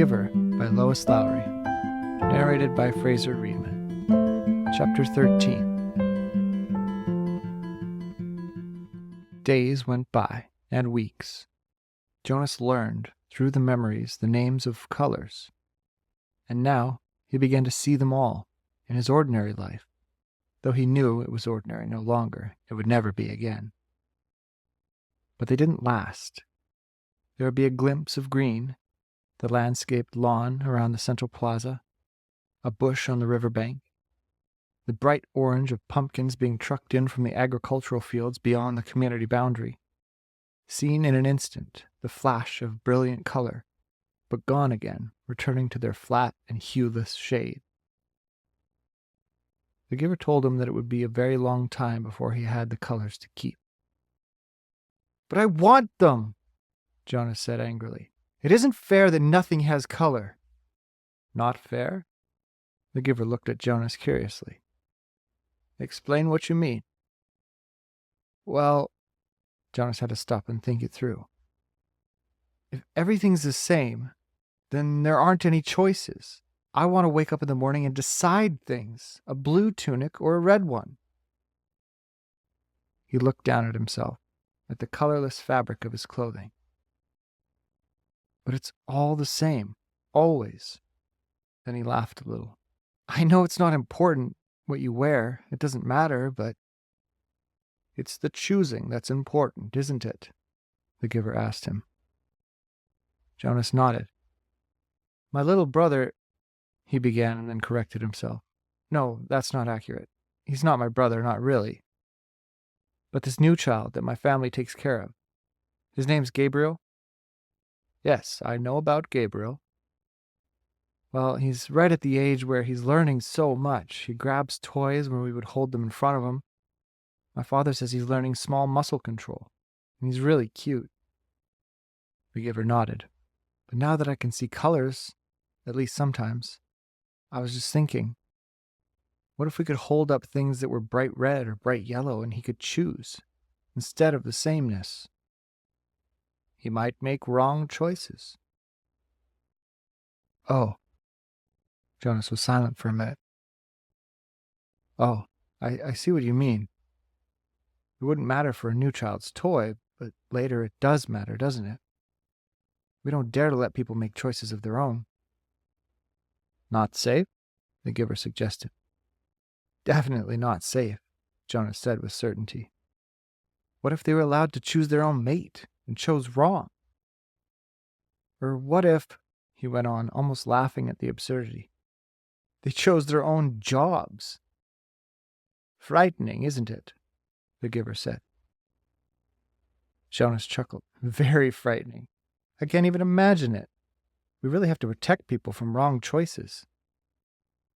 Giver by Lois Lowry. Narrated by Fraser, Readman. Chapter 13. Days went by, and weeks. Jonas learned, through the memories, the names of colors. And now he began to see them all, in his ordinary life, though he knew it was ordinary no longer. It would never be again. But they didn't last. There would be a glimpse of green, the landscaped lawn around the central plaza, a bush on the riverbank, the bright orange of pumpkins being trucked in from the agricultural fields beyond the community boundary. Seen in an instant, the flash of brilliant color, but gone again, returning to their flat and hueless shade. The giver told him that it would be a very long time before he had the colors to keep. "But I want them," Jonas said angrily. "It isn't fair that nothing has color." "Not fair?" The giver looked at Jonas curiously. "Explain what you mean." "Well," Jonas had to stop and think it through. "If everything's the same, then there aren't any choices. I want to wake up in the morning and decide things, a blue tunic or a red one." He looked down at himself, at the colorless fabric of his clothing. "But it's all the same, always." Then he laughed a little. "I know it's not important what you wear, it doesn't matter, but—" "It's the choosing that's important, isn't it?" the giver asked him. Jonas nodded. "My little brother—" he began and then corrected himself. "No, that's not accurate. He's not my brother, not really. But this new child that my family takes care of. His name's Gabriel?" "Yes, I know about Gabriel." "Well, he's right at the age where he's learning so much. He grabs toys when we would hold them in front of him. My father says he's learning small muscle control, and he's really cute." The giver nodded. "But now that I can see colors, at least sometimes, I was just thinking, what if we could hold up things that were bright red or bright yellow and he could choose, instead of the sameness? He might make wrong choices." "Oh." Jonas was silent for a minute. "Oh, I see what you mean. It wouldn't matter for a new child's toy, but later it does matter, doesn't it? We don't dare to let people make choices of their own." "Not safe?" the giver suggested. "Definitely not safe," Jonas said with certainty. "What if they were allowed to choose their own mate and chose wrong? Or what if," he went on, almost laughing at the absurdity, "they chose their own jobs?" "Frightening, isn't it?" the giver said. Jonas chuckled. "Very frightening. I can't even imagine it. We really have to protect people from wrong choices."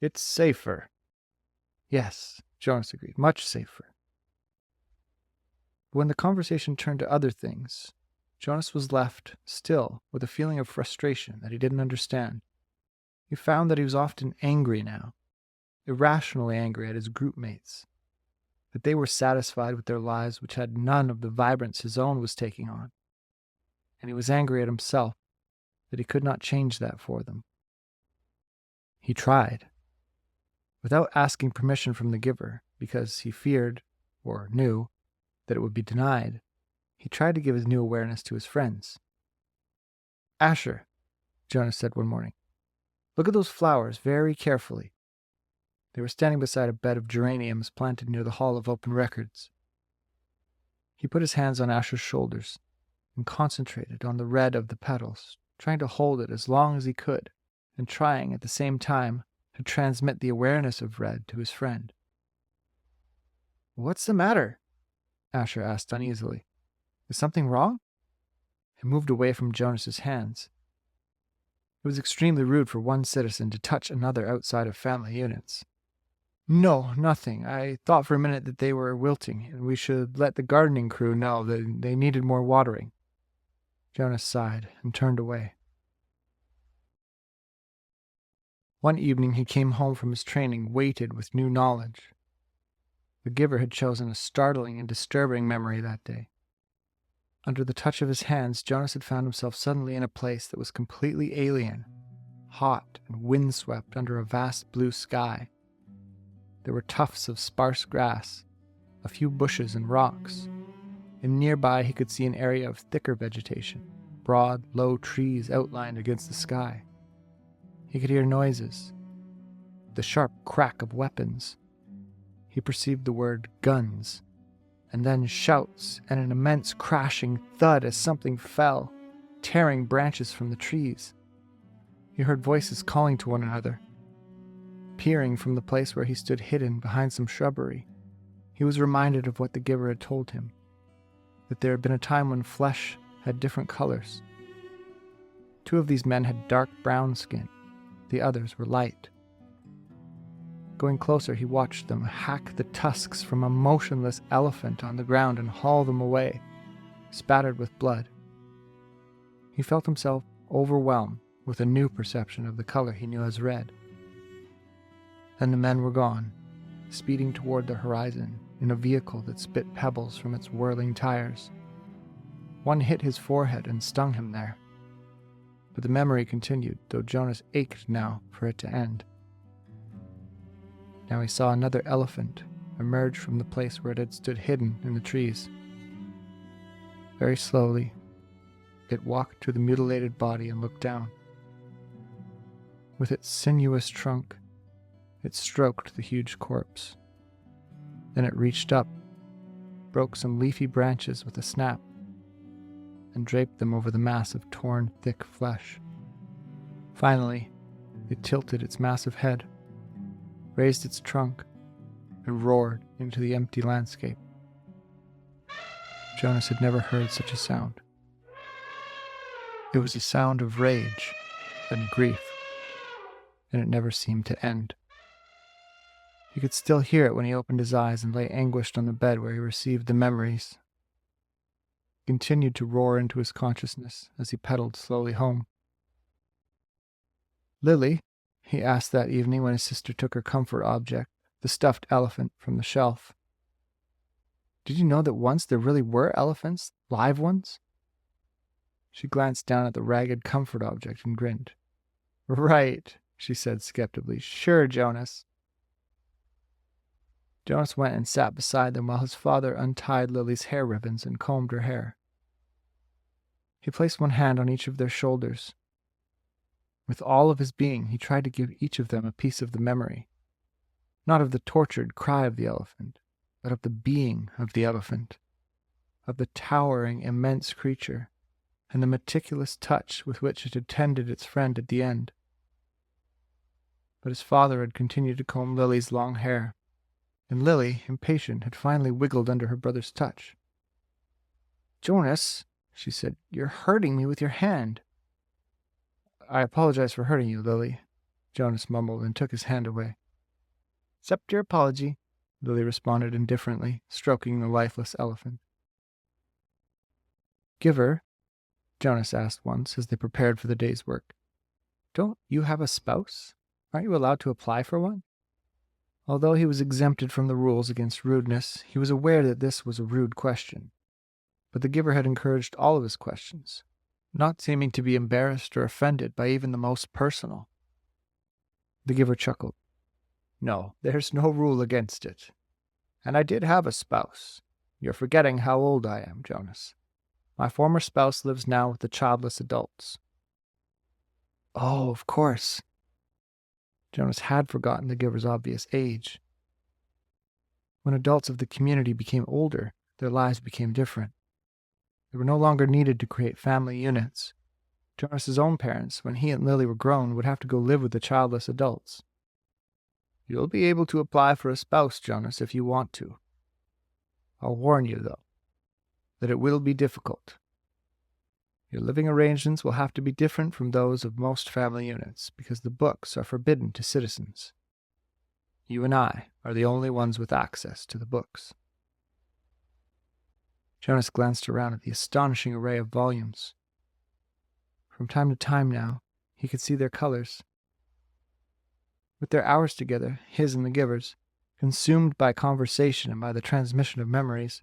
"It's safer." "Yes," Jonas agreed, "much safer." But when the conversation turned to other things, Jonas was left, still, with a feeling of frustration that he didn't understand. He found that he was often angry now, irrationally angry at his group mates, that they were satisfied with their lives which had none of the vibrance his own was taking on. And he was angry at himself, that he could not change that for them. He tried. Without asking permission from the giver, because he feared, or knew, that it would be denied, he tried to give his new awareness to his friends. "Asher," Jonas said one morning, "look at those flowers very carefully." They were standing beside a bed of geraniums planted near the Hall of Open Records. He put his hands on Asher's shoulders and concentrated on the red of the petals, trying to hold it as long as he could, and trying at the same time to transmit the awareness of red to his friend. "What's the matter?" Asher asked uneasily. "Is something wrong?" He moved away from Jonas's hands. It was extremely rude for one citizen to touch another outside of family units. "No, nothing. I thought for a minute that they were wilting, and we should let the gardening crew know that they needed more watering." Jonas sighed and turned away. One evening he came home from his training weighted with new knowledge. The giver had chosen a startling and disturbing memory that day. Under the touch of his hands, Jonas had found himself suddenly in a place that was completely alien, hot and windswept under a vast blue sky. There were tufts of sparse grass, a few bushes and rocks, and nearby he could see an area of thicker vegetation, broad, low trees outlined against the sky. He could hear noises, the sharp crack of weapons. He perceived the word guns, and then shouts and an immense crashing thud as something fell, tearing branches from the trees. He heard voices calling to one another. Peering from the place where he stood hidden behind some shrubbery, he was reminded of what the giver had told him, that there had been a time when flesh had different colors. 2 of these men had dark brown skin, the others were light. Going closer, he watched them hack the tusks from a motionless elephant on the ground and haul them away, spattered with blood. He felt himself overwhelmed with a new perception of the color he knew as red. Then the men were gone, speeding toward the horizon in a vehicle that spit pebbles from its whirling tires. One hit his forehead and stung him there. But the memory continued, though Jonas ached now for it to end. Now he saw another elephant emerge from the place where it had stood hidden in the trees. Very slowly, it walked to the mutilated body and looked down. With its sinuous trunk, it stroked the huge corpse. Then it reached up, broke some leafy branches with a snap, and draped them over the mass of torn, thick flesh. Finally, it tilted its massive head, raised its trunk, and roared into the empty landscape. Jonas had never heard such a sound. It was a sound of rage and grief, and it never seemed to end. He could still hear it when he opened his eyes and lay anguished on the bed where he received the memories. He continued to roar into his consciousness as he pedaled slowly home. "Lily," he asked that evening when his sister took her comfort object, the stuffed elephant, from the shelf. "Did you know that once there really were elephants, live ones?" She glanced down at the ragged comfort object and grinned. "Right," she said skeptically. "Sure, Jonas." Jonas went and sat beside them while his father untied Lily's hair ribbons and combed her hair. He placed one hand on each of their shoulders. With all of his being, he tried to give each of them a piece of the memory, not of the tortured cry of the elephant, but of the being of the elephant, of the towering, immense creature, and the meticulous touch with which it had tended its friend at the end. But his father had continued to comb Lily's long hair, and Lily, impatient, had finally wiggled under her brother's touch. "Jonas," she said, "you're hurting me with your hand." "I apologize for hurting you, Lily," Jonas mumbled and took his hand away. "Accept your apology," Lily responded indifferently, stroking the lifeless elephant. "Giver," Jonas asked once as they prepared for the day's work, "don't you have a spouse? Aren't you allowed to apply for one?" Although he was exempted from the rules against rudeness, he was aware that this was a rude question. But the giver had encouraged all of his questions, not seeming to be embarrassed or offended by even the most personal. The giver chuckled. "No, there's no rule against it. And I did have a spouse. You're forgetting how old I am, Jonas. My former spouse lives now with the childless adults." "Oh, of course." Jonas had forgotten the giver's obvious age. When adults of the community became older, their lives became different. They were no longer needed to create family units. Jonas's own parents, when he and Lily were grown, would have to go live with the childless adults. "You'll be able to apply for a spouse, Jonas, if you want to. I'll warn you, though, that it will be difficult. Your living arrangements will have to be different from those of most family units, because the books are forbidden to citizens. You and I are the only ones with access to the books." Jonas glanced around at the astonishing array of volumes. From time to time now, he could see their colors. With their hours together, his and the giver's, consumed by conversation and by the transmission of memories,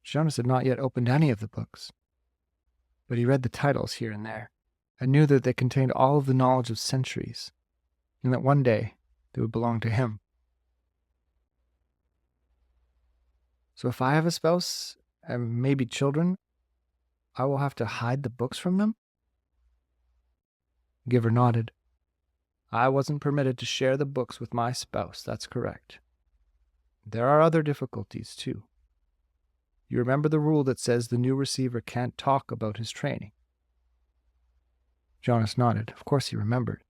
Jonas had not yet opened any of the books. But he read the titles here and there, I knew that they contained all of the knowledge of centuries, and that one day they would belong to him. So if I have a spouse and maybe children, I will have to hide the books from them? The giver nodded. I wasn't permitted to share the books with my spouse, that's correct. There are other difficulties, too. You remember the rule that says the new receiver can't talk about his training? Jonas nodded. Of course he remembered.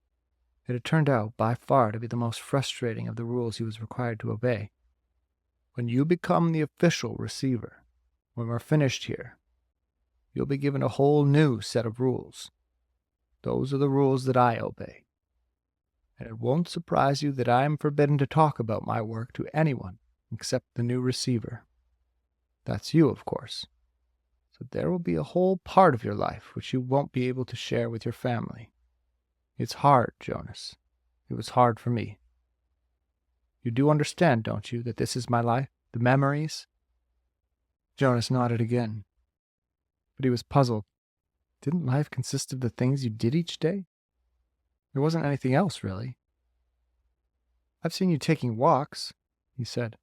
It had turned out, by far, to be the most frustrating of the rules he was required to obey. When you become the official receiver, when we're finished here, you'll be given a whole new set of rules. Those are the rules that I obey. And it won't surprise you that I am forbidden to talk about my work to anyone except the new receiver. That's you, of course. So there will be a whole part of your life which you won't be able to share with your family. It's hard, Jonas. It was hard for me. You do understand, don't you, that this is my life? The memories? Jonas nodded again. But he was puzzled. Didn't life consist of the things you did each day? There wasn't anything else, really. I've seen you taking walks, he said.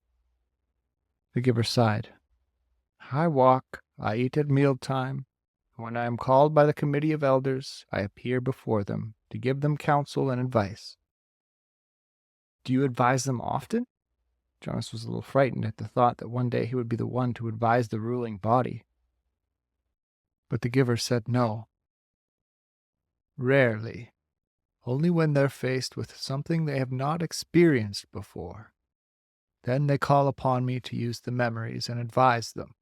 The giver sighed. I walk, I eat at mealtime. When I am called by the committee of elders, I appear before them to give them counsel and advice. Do you advise them often? Jonas was a little frightened at the thought that one day he would be the one to advise the ruling body. But the giver said no. Rarely. Only when they're faced with something they have not experienced before. Then they call upon me to use the memories and advise them.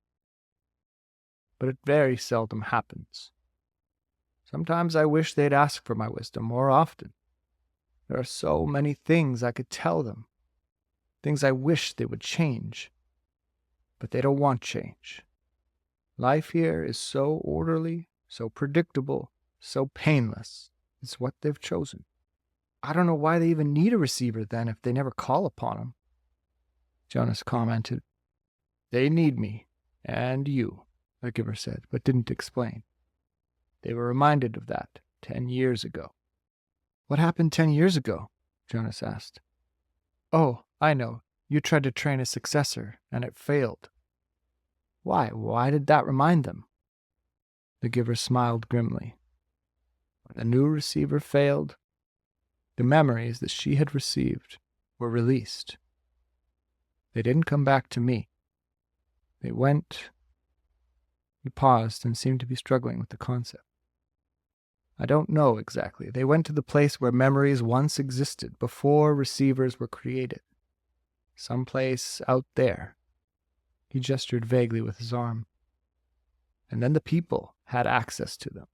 But it very seldom happens. Sometimes I wish they'd ask for my wisdom more often. There are so many things I could tell them, things I wish they would change. But they don't want change. Life here is so orderly, so predictable, so painless. It's what they've chosen. I don't know why they even need a receiver then if they never call upon him. Jonas commented. They need me, and you, the giver said, but didn't explain. They were reminded of that 10 years ago. What happened 10 years ago? Jonas asked. Oh, I know. You tried to train a successor, and it failed. Why? Why did that remind them? The giver smiled grimly. When the new receiver failed, the memories that she had received were released. They didn't come back to me. They went... He paused and seemed to be struggling with the concept. I don't know exactly. They went to the place where memories once existed, before receivers were created. Someplace out there. He gestured vaguely with his arm. And then the people had access to them.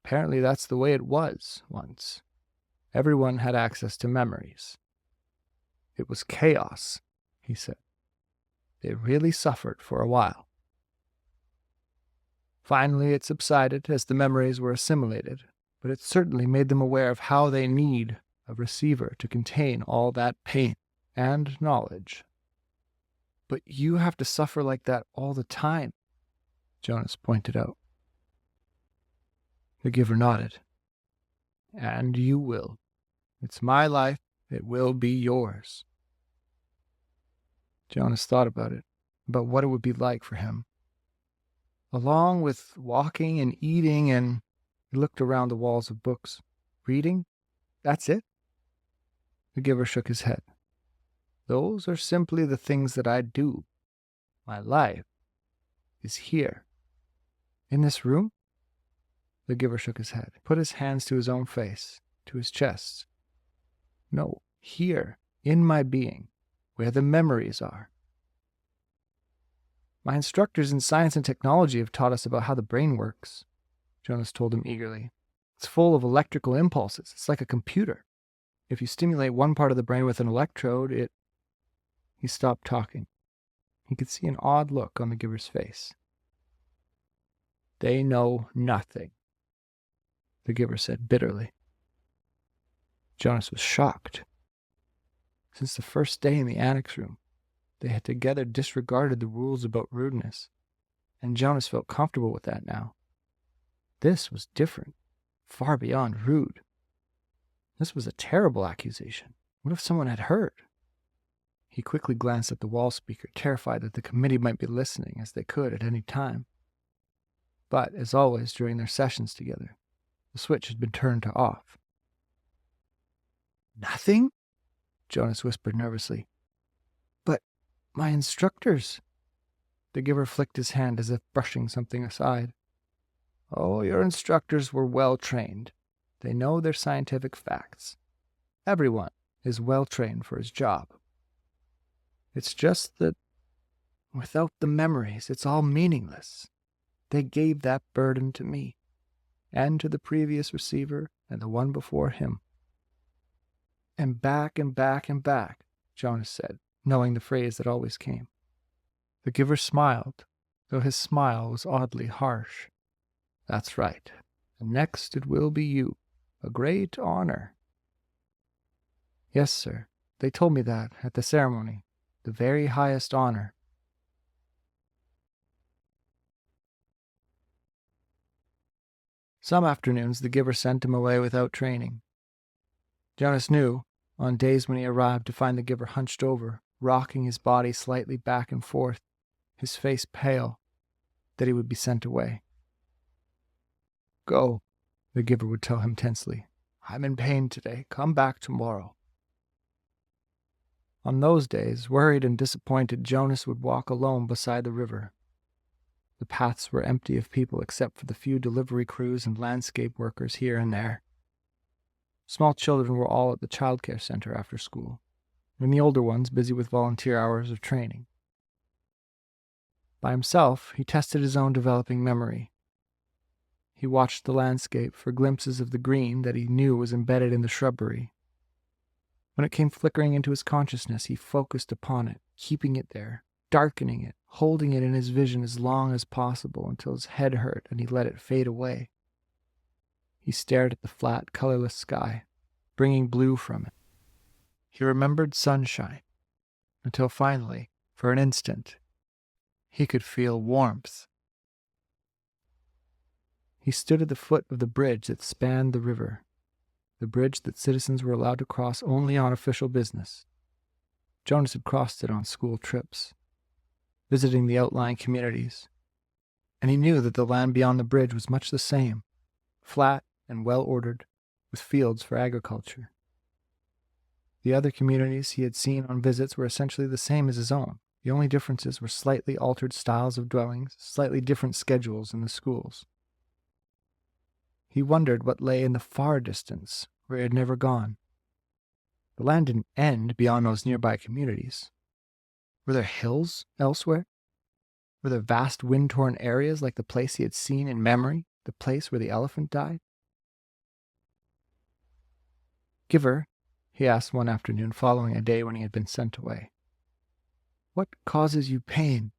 Apparently that's the way it was once. Everyone had access to memories. It was chaos, he said. They really suffered for a while. Finally, it subsided as the memories were assimilated, but it certainly made them aware of how they need a receiver to contain all that pain and knowledge. But you have to suffer like that all the time, Jonas pointed out. The giver nodded. And you will. It's my life. It will be yours. Jonas thought about it, about what it would be like for him. Along with walking and eating, and he looked around the walls of books. Reading? That's it? The giver shook his head. Those are simply the things that I do. My life is here. In this room? The giver shook his head, put his hands to his own face, to his chest. No, here, in my being, where the memories are. My instructors in science and technology have taught us about how the brain works, Jonas told him eagerly. It's full of electrical impulses. It's like a computer. If you stimulate one part of the brain with an electrode, it... He stopped talking. He could see an odd look on the giver's face. They know nothing, the giver said bitterly. Jonas was shocked. Since the first day in the annex room, they had together disregarded the rules about rudeness, and Jonas felt comfortable with that now. This was different, far beyond rude. This was a terrible accusation. What if someone had heard? He quickly glanced at the wall speaker, terrified that the committee might be listening, as they could at any time. But, as always during their sessions together, the switch had been turned to off. "Nothing?" Jonas whispered nervously. "But my instructors—" The giver flicked his hand as if brushing something aside. "Oh, your instructors were well trained. They know their scientific facts. Everyone is well trained for his job. It's just that without the memories, it's all meaningless. They gave that burden to me, and to the previous receiver and the one before him." "And back and back and back," Jonas said, knowing the phrase that always came. The giver smiled, though his smile was oddly harsh. "That's right. And next it will be you. A great honor." "Yes, sir. They told me that at the ceremony. The very highest honor." Some afternoons the giver sent him away without training. Jonas knew, on days when he arrived to find the giver hunched over, rocking his body slightly back and forth, his face pale, that he would be sent away. "Go," the giver would tell him tensely. "I'm in pain today. Come back tomorrow." On those days, worried and disappointed, Jonas would walk alone beside the river. The paths were empty of people except for the few delivery crews and landscape workers here and there. Small children were all at the childcare center after school, and the older ones busy with volunteer hours of training. By himself, he tested his own developing memory. He watched the landscape for glimpses of the green that he knew was embedded in the shrubbery. When it came flickering into his consciousness, he focused upon it, keeping it there, darkening it, holding it in his vision as long as possible until his head hurt and he let it fade away. He stared at the flat, colorless sky, bringing blue from it. He remembered sunshine, until finally, for an instant, he could feel warmth. He stood at the foot of the bridge that spanned the river, the bridge that citizens were allowed to cross only on official business. Jonas had crossed it on school trips, visiting the outlying communities, and he knew that the land beyond the bridge was much the same, flat and well-ordered, with fields for agriculture. The other communities he had seen on visits were essentially the same as his own. The only differences were slightly altered styles of dwellings, slightly different schedules in the schools. He wondered what lay in the far distance, where he had never gone. The land didn't end beyond those nearby communities. Were there hills elsewhere? Were there vast wind-torn areas like the place he had seen in memory, the place where the elephant died? "Giver," he asked one afternoon following a day when he had been sent away, "what causes you pain?"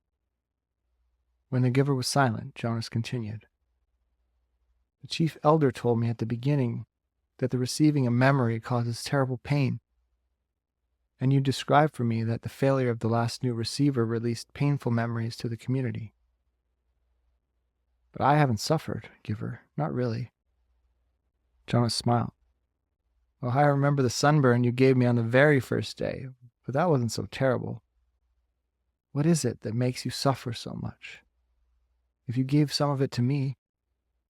When the giver was silent, Jonas continued. "The chief elder told me at the beginning that the receiving a memory causes terrible pain. And you described for me that the failure of the last new receiver released painful memories to the community. But I haven't suffered, giver, not really." Jonas smiled. "Well, I remember the sunburn you gave me on the very first day, but that wasn't so terrible. What is it that makes you suffer so much? If you gave some of it to me,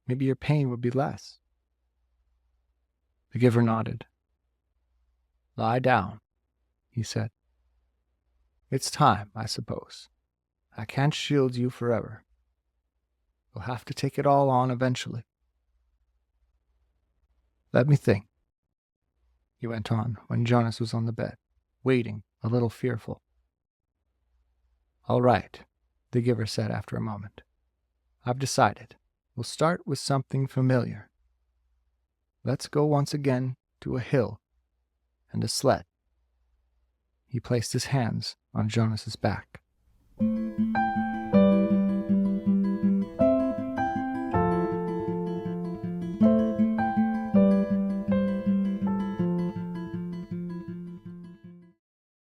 maybe your pain would be less." The giver nodded. "Lie down," he said. "It's time, I suppose. I can't shield you forever. You'll have to take it all on eventually. Let me think," he went on when Jonas was on the bed, waiting, a little fearful. "All right," the giver said after a moment. "I've decided. We'll start with something familiar. Let's go once again to a hill and a sled." He placed his hands on Jonas's back.